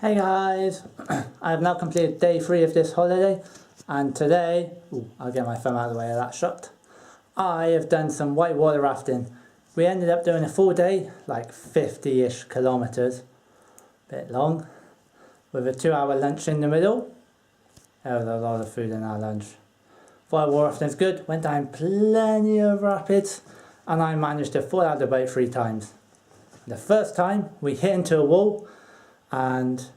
Hey guys, I have now completed day 3 of this holiday, and today, I'll get my thumb out of the way of that shot, I have done some whitewater rafting. We ended up doing a full day, like 50-ish kilometres, bit long, with a 2-hour lunch in the middle. There was a lot of food in our lunch. Whitewater rafting's good, went down plenty of rapids, and I managed to fall out of the boat 3 times. The first time we hit into a wall, and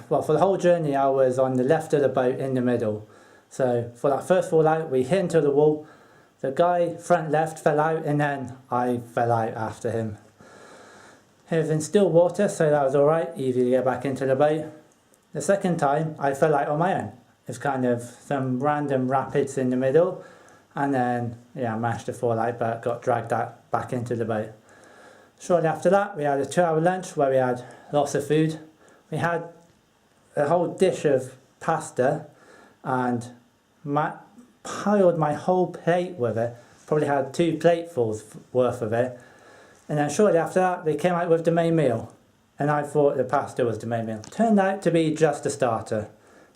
well, for the whole journey I was on the left of the boat in the middle. So for that first fall out, we hit into the wall, the guy front left fell out, and then I fell out after him. It was in still water, so that was alright, easy to get back into the boat. The second time I fell out on my own. It's kind of some random rapids in the middle, and then I managed to fall out but got dragged out back into the boat. Shortly after that, we had a 2-hour lunch where we had lots of food. We had a whole dish of pasta and piled my whole plate with it. Probably had 2 platefuls worth of it. And then shortly after that, they came out with the main meal. And I thought the pasta was the main meal. Turned out to be just a starter.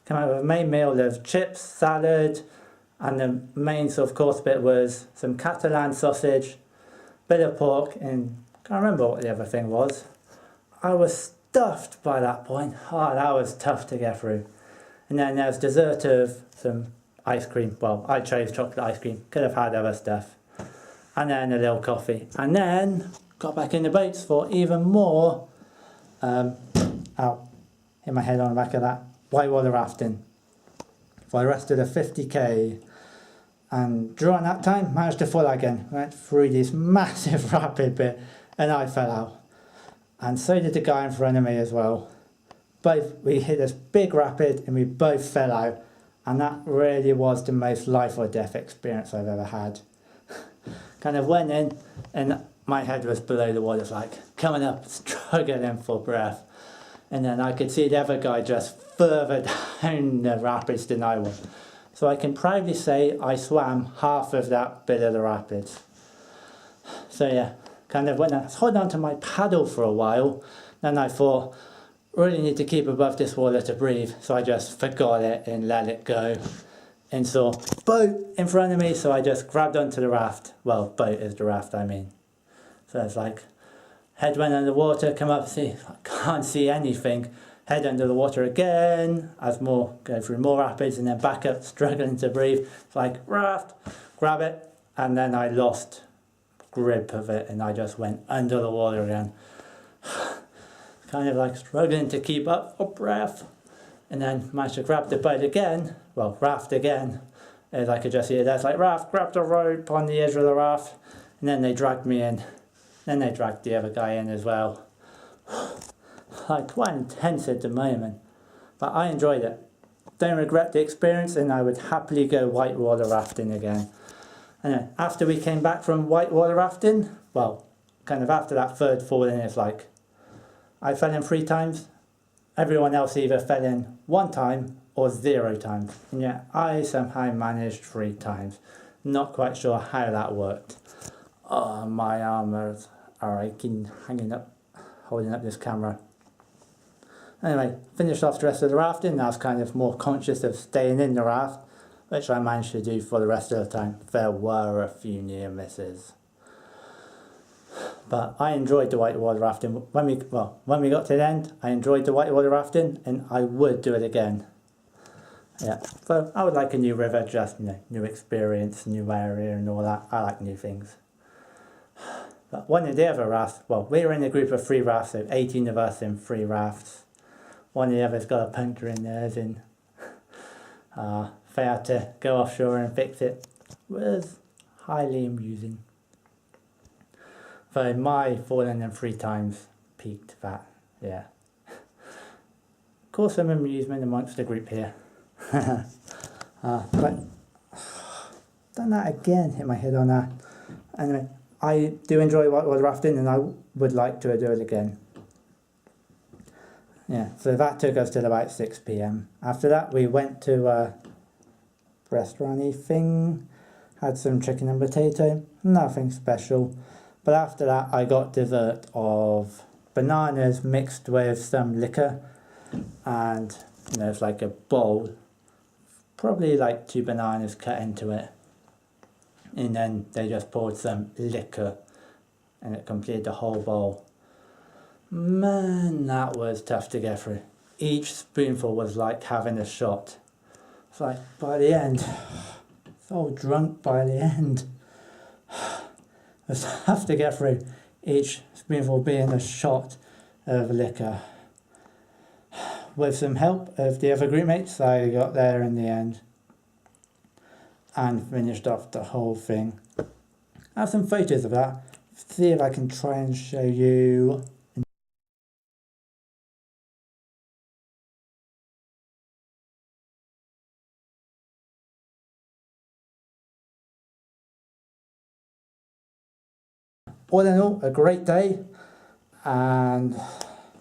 Came out with a main meal of chips, salad, and the main sort of course bit was some Catalan sausage, bit of pork, and can't remember what the other thing was. I was stuffed by that point. Oh, that was tough to get through. And then there's dessert of some ice cream. Well, I chose chocolate ice cream. Could have had other stuff. And then a little coffee. And then got back in the boats for even more. Hit my head on the back of that. Whitewater rafting. For the rest of the 50k. And during that time, managed to fall again. Went through this massive rapid bit. And I fell out. And so did the guy in front of me as well. We hit this big rapid and we both fell out. And that really was the most life or death experience I've ever had. Kind of went in and my head was below the water, like coming up, struggling for breath. And then I could see the other guy just further down the rapids than I was. So I can proudly say I swam half of that bit of the rapids. So yeah. Kind of when I was holding on to my paddle for a while, then I thought, really need to keep above this water to breathe, so I just forgot it and let it go. And saw boat in front of me, so I just grabbed onto the raft. Well, boat is the raft, I mean. So it's like, head went under the water, come up, see, I can't see anything. Head under the water again, as go through more rapids, and then back up, struggling to breathe. It's like, raft, grab it, and then I lost grip of it and I just went under the water again. Kind of like struggling to keep up for breath, and then managed to grab the boat again, well, raft again, as I could just see it. There's like, raft, grab the rope on the edge of the raft, and then they dragged me in. Then they dragged the other guy in as well. Like, quite intense at the moment, but I enjoyed it. Don't regret the experience, and I would happily go whitewater rafting again. And then after we came back from whitewater rafting, well, kind of after that third fall in, it's like, I fell in 3 times. Everyone else either fell in 1 time or 0 times. And yet I somehow managed 3 times. Not quite sure how that worked. Oh, my arms are aching, hanging up, holding up this camera. Anyway, finished off the rest of the rafting. I was kind of more conscious of staying in the raft, which I managed to do for the rest of the time. There were a few near misses. But I enjoyed the whitewater rafting. When we got to the end, I enjoyed the whitewater rafting, and I would do it again. Yeah, so I would like a new river, just new experience, new area and all that. I like new things. But one of the other rafts, well, we were in a group of 3 rafts, so 18 of us in 3 rafts. One of the others got a puncture in theirs, and they had to go offshore and fix it. It was highly amusing. So my falling in 3 times peaked that, yeah. Cause some amusement amongst the group here. But done that again, hit my head on that. Anyway, I do enjoy whitewater rafting, and I would like to do it again. Yeah, so that took us till about 6 p.m. After that we went to a restaurant-y thing, had some chicken and potato, nothing special. But after that I got dessert of bananas mixed with some liquor. and there's like a bowl, probably like 2 bananas cut into it, and then they just poured some liquor and it completed the whole bowl. Man, that was tough to get through. Each spoonful was like having a shot. It's like by the end, so drunk by the end. I just have to get through each spoonful being a shot of liquor. With some help of the other group mates, I got there in the end and finished off the whole thing. I have some photos of that. See if I can try and show you. All in all, a great day, and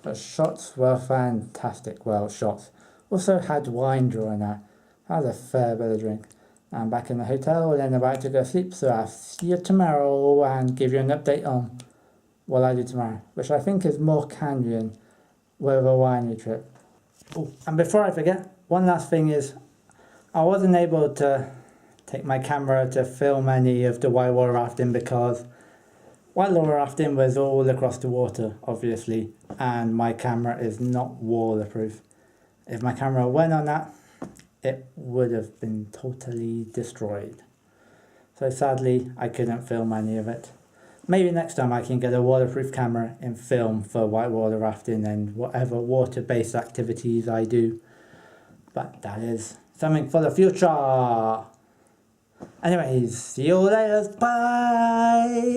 the shots were fantastic. Well, shots. Also had wine during that. That was a fair bit of drink. I'm back in the hotel and then about to go sleep, so I'll see you tomorrow and give you an update on what I do tomorrow, which I think is more canyon with a winery trip. Oh, and before I forget, one last thing is, I wasn't able to take my camera to film any of the whitewater rafting because whitewater rafting was all across the water, obviously, and my camera is not waterproof. If my camera went on that, it would have been totally destroyed. So sadly, I couldn't film any of it. Maybe next time I can get a waterproof camera and film for whitewater rafting and whatever water-based activities I do. But that is something for the future. Anyways, see you later. Bye.